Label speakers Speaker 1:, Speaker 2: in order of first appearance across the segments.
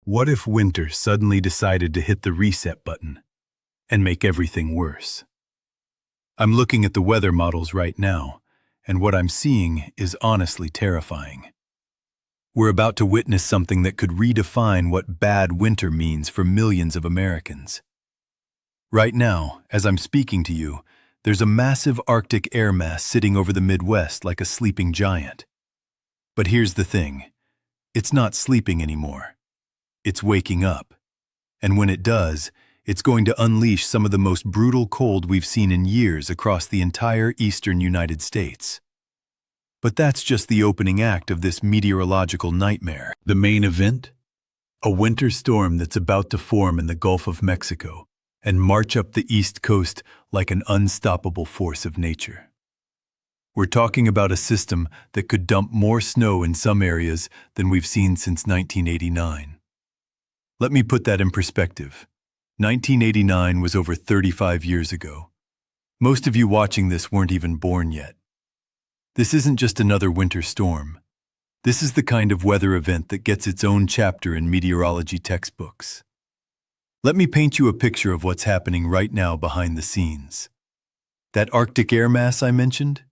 Speaker 1: What if winter suddenly decided to hit the reset button and make everything worse? I'm looking at the weather models right now, and what I'm seeing is honestly terrifying. We're about to witness something that could redefine what bad winter means for millions of Americans. Right now, as I'm speaking to you, there's a massive Arctic air mass sitting over the Midwest like a sleeping giant. But here's the thing, it's not sleeping anymore. It's waking up. And when it does, it's going to unleash some of the most brutal cold we've seen in years across the entire eastern United States. But that's just the opening act of this meteorological nightmare. The main event? A winter storm that's about to form in the Gulf of Mexico and march up the East Coast like an unstoppable force of nature. We're talking about a system that could dump more snow in some areas than we've seen since 1989. Let me put that in perspective. 1989 was over 35 years ago. Most of you watching this weren't even born yet. This isn't just another winter storm. This is the kind of weather event that gets its own chapter in meteorology textbooks. Let me paint you a picture of what's happening right now behind the scenes. That Arctic air mass I mentioned?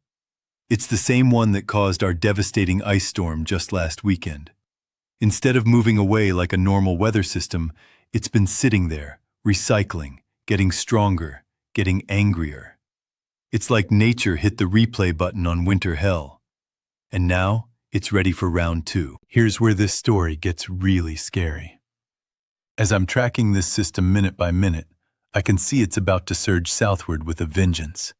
Speaker 1: It's the same one that caused our devastating ice storm just last weekend. Instead of moving away like a normal weather system, it's been sitting there, recycling, getting stronger, getting angrier. It's like nature hit the replay button on winter hell. And now, it's ready for round two. Here's where this story gets really scary. As I'm tracking this system minute by minute, I can see it's about to surge southward with a vengeance.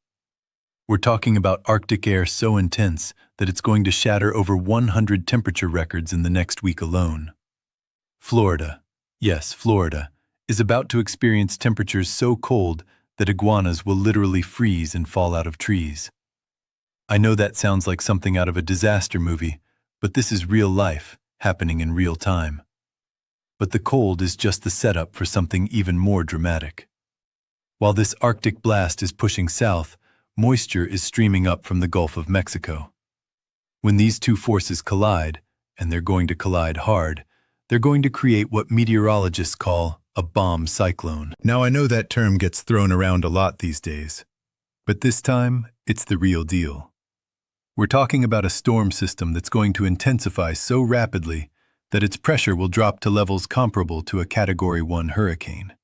Speaker 1: We're talking about Arctic air so intense that it's going to shatter over 100 temperature records in the next week alone. Florida, yes, Florida, is about to experience temperatures so cold that iguanas will literally freeze and fall out of trees. I know that sounds like something out of a disaster movie, but this is real life, happening in real time. But the cold is just the setup for something even more dramatic. While this Arctic blast is pushing south, moisture is streaming up from the Gulf of Mexico. When these two forces collide, and they're going to collide hard, they're going to create what meteorologists call a bomb cyclone. Now I know that term gets thrown around a lot these days, but this time it's the real deal. We're talking about a storm system that's going to intensify so rapidly that its pressure will drop to levels comparable to a Category 1 hurricane.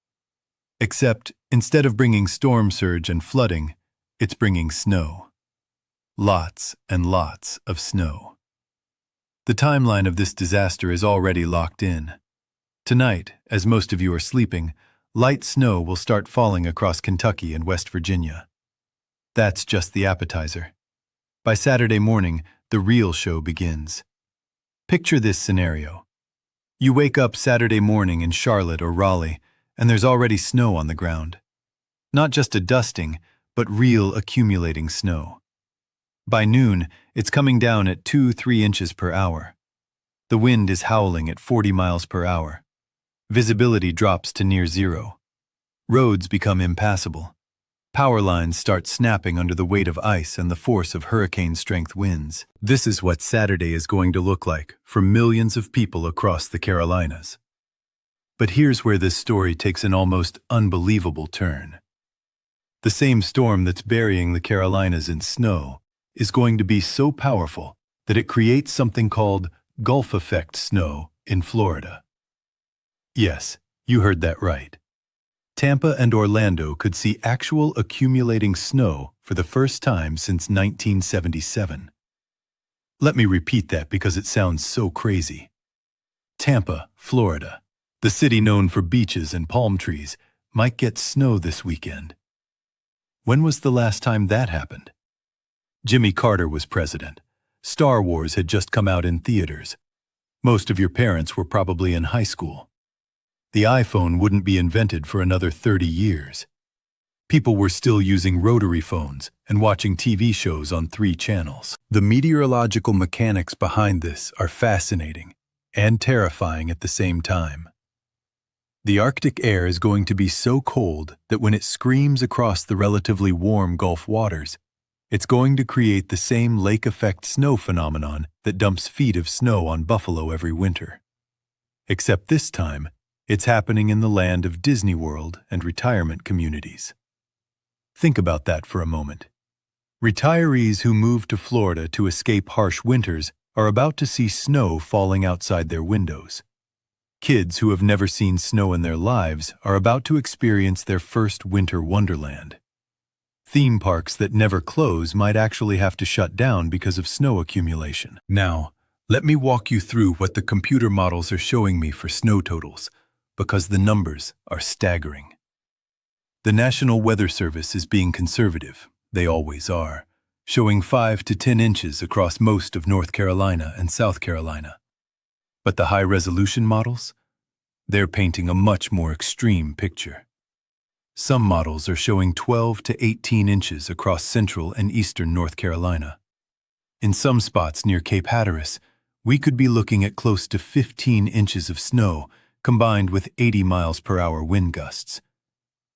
Speaker 1: Except, instead of bringing storm surge and flooding, it's bringing snow. Lots and lots of snow. The timeline of this disaster is already locked in. Tonight, as most of you are sleeping, light snow will start falling across Kentucky and West Virginia. That's just the appetizer. By Saturday morning, the real show begins. Picture this scenario. You wake up Saturday morning in Charlotte or Raleigh, and there's already snow on the ground. Not just a dusting, but real accumulating snow. By noon, it's coming down at 2-3 inches per hour. The wind is howling at 40 miles per hour. Visibility drops to near zero. Roads become impassable. Power lines start snapping under the weight of ice and the force of hurricane-strength winds. This is what Saturday is going to look like for millions of people across the Carolinas. But here's where this story takes an almost unbelievable turn. The same storm that's burying the Carolinas in snow is going to be so powerful that it creates something called Gulf effect snow in Florida. Yes, you heard that right. Tampa and Orlando could see actual accumulating snow for the first time since 1977. Let me repeat that because it sounds so crazy. Tampa, Florida, the city known for beaches and palm trees, might get snow this weekend. When was the last time that happened? Jimmy Carter was president. Star Wars had just come out in theaters. Most of your parents were probably in high school. The iPhone wouldn't be invented for another 30 years. People were still using rotary phones and watching TV shows on 3 channels. The meteorological mechanics behind this are fascinating and terrifying at the same time. The Arctic air is going to be so cold that when it screams across the relatively warm Gulf waters, it's going to create the same lake effect snow phenomenon that dumps feet of snow on Buffalo every winter. Except this time, it's happening in the land of Disney World and retirement communities. Think about that for a moment. Retirees who moved to Florida to escape harsh winters are about to see snow falling outside their windows. Kids who have never seen snow in their lives are about to experience their first winter wonderland. Theme parks that never close might actually have to shut down because of snow accumulation. Now, let me walk you through what the computer models are showing me for snow totals, because the numbers are staggering. The National Weather Service is being conservative, they always are, showing 5 to 10 inches across most of North Carolina and South Carolina. But the high-resolution models? They're painting a much more extreme picture. Some models are showing 12 to 18 inches across central and eastern North Carolina. In some spots near Cape Hatteras, we could be looking at close to 15 inches of snow combined with 80 miles per hour wind gusts.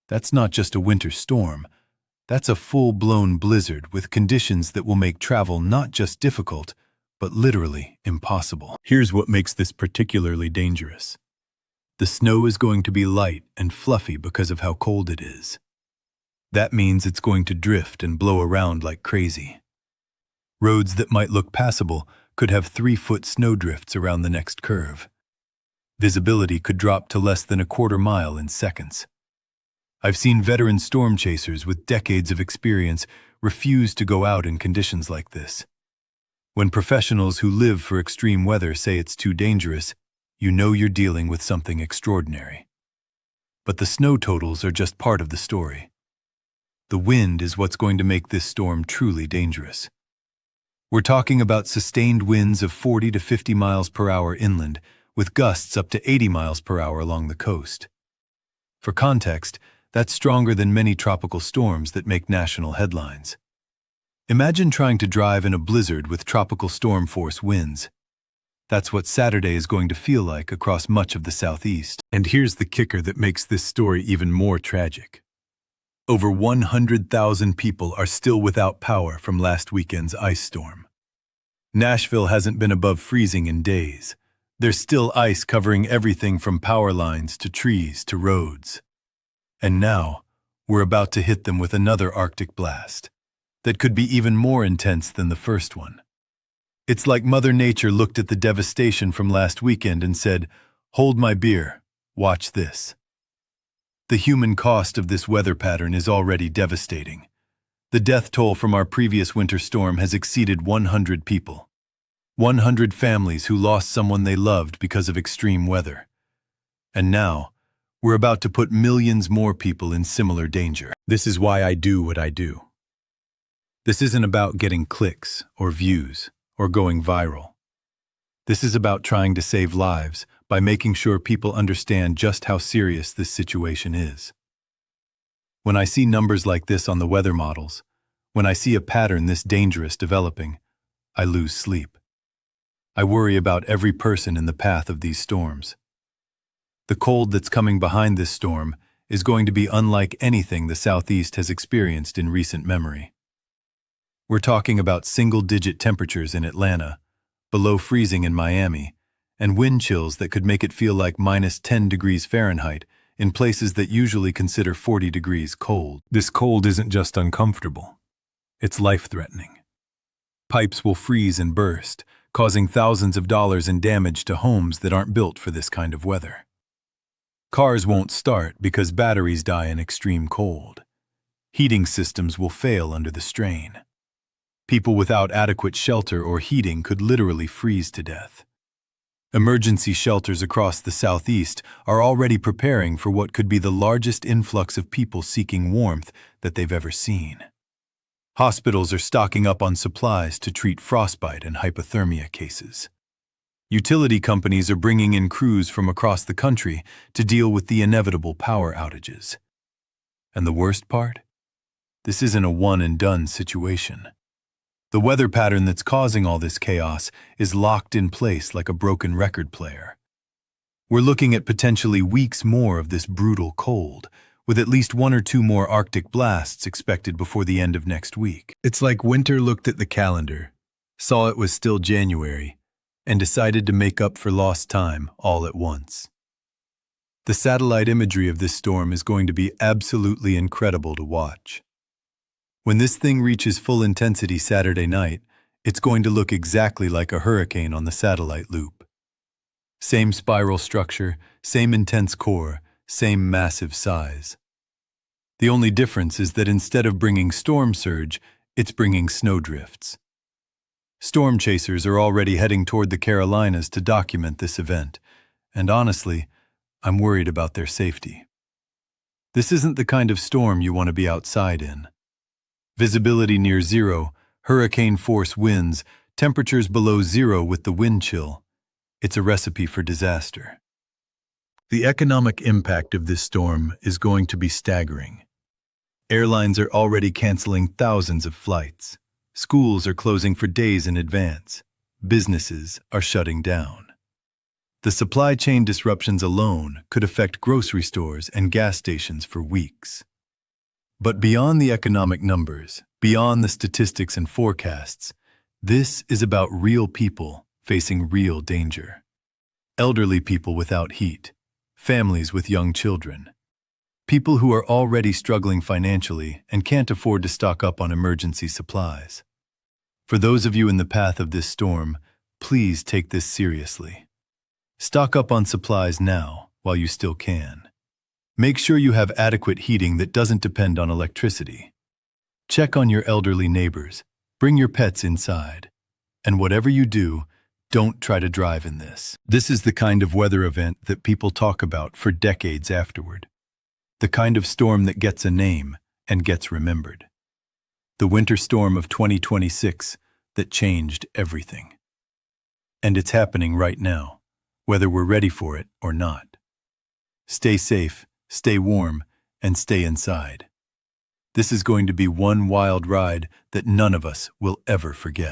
Speaker 1: That's not just a winter storm. That's a full-blown blizzard with conditions that will make travel not just difficult, but literally impossible. Here's what makes this particularly dangerous. The snow is going to be light and fluffy because of how cold it is. That means it's going to drift and blow around like crazy. Roads that might look passable could have 3-foot snowdrifts around the next curve. Visibility could drop to less than a quarter mile in seconds. I've seen veteran storm chasers with decades of experience refuse to go out in conditions like this. When professionals who live for extreme weather say it's too dangerous, you know you're dealing with something extraordinary. But the snow totals are just part of the story. The wind is what's going to make this storm truly dangerous. We're talking about sustained winds of 40 to 50 miles per hour inland, with gusts up to 80 miles per hour along the coast. For context, that's stronger than many tropical storms that make national headlines. Imagine trying to drive in a blizzard with tropical storm force winds. That's what Saturday is going to feel like across much of the southeast. And here's the kicker that makes this story even more tragic. Over 100,000 people are still without power from last weekend's ice storm. Nashville hasn't been above freezing in days. There's still ice covering everything from power lines to trees to roads. And now, we're about to hit them with another Arctic blast that could be even more intense than the first one. It's like Mother Nature looked at the devastation from last weekend and said, "Hold my beer, watch this." The human cost of this weather pattern is already devastating. The death toll from our previous winter storm has exceeded 100 people. 100 families who lost someone they loved because of extreme weather. And now, we're about to put millions more people in similar danger. This is why I do what I do. This isn't about getting clicks or views or going viral. This is about trying to save lives by making sure people understand just how serious this situation is. When I see numbers like this on the weather models, when I see a pattern this dangerous developing, I lose sleep. I worry about every person in the path of these storms. The cold that's coming behind this storm is going to be unlike anything the Southeast has experienced in recent memory. We're talking about single-digit temperatures in Atlanta, below freezing in Miami, and wind chills that could make it feel like minus 10 degrees Fahrenheit in places that usually consider 40 degrees cold. This cold isn't just uncomfortable. It's life-threatening. Pipes will freeze and burst, causing thousands of dollars in damage to homes that aren't built for this kind of weather. Cars won't start because batteries die in extreme cold. Heating systems will fail under the strain. People without adequate shelter or heating could literally freeze to death. Emergency shelters across the Southeast are already preparing for what could be the largest influx of people seeking warmth that they've ever seen. Hospitals are stocking up on supplies to treat frostbite and hypothermia cases. Utility companies are bringing in crews from across the country to deal with the inevitable power outages. And the worst part? This isn't a one-and-done situation. The weather pattern that's causing all this chaos is locked in place like a broken record player. We're looking at potentially weeks more of this brutal cold, with at least 1 or 2 more Arctic blasts expected before the end of next week. It's like winter looked at the calendar, saw it was still January, and decided to make up for lost time all at once. The satellite imagery of this storm is going to be absolutely incredible to watch. When this thing reaches full intensity Saturday night, it's going to look exactly like a hurricane on the satellite loop. Same spiral structure, same intense core, same massive size. The only difference is that instead of bringing storm surge, it's bringing snowdrifts. Storm chasers are already heading toward the Carolinas to document this event, and honestly, I'm worried about their safety. This isn't the kind of storm you want to be outside in. Visibility near zero, hurricane force winds, temperatures below zero with the wind chill. It's a recipe for disaster. The economic impact of this storm is going to be staggering. Airlines are already canceling thousands of flights. Schools are closing for days in advance. Businesses are shutting down. The supply chain disruptions alone could affect grocery stores and gas stations for weeks. But beyond the economic numbers, beyond the statistics and forecasts, this is about real people facing real danger. Elderly people without heat, families with young children, people who are already struggling financially and can't afford to stock up on emergency supplies. For those of you in the path of this storm, please take this seriously. Stock up on supplies now while you still can. Make sure you have adequate heating that doesn't depend on electricity. Check on your elderly neighbors. Bring your pets inside. And whatever you do, don't try to drive in this. This is the kind of weather event that people talk about for decades afterward. The kind of storm that gets a name and gets remembered. The winter storm of 2026 that changed everything. And it's happening right now, whether we're ready for it or not. Stay safe, stay warm, and stay inside. This is going to be one wild ride that none of us will ever forget.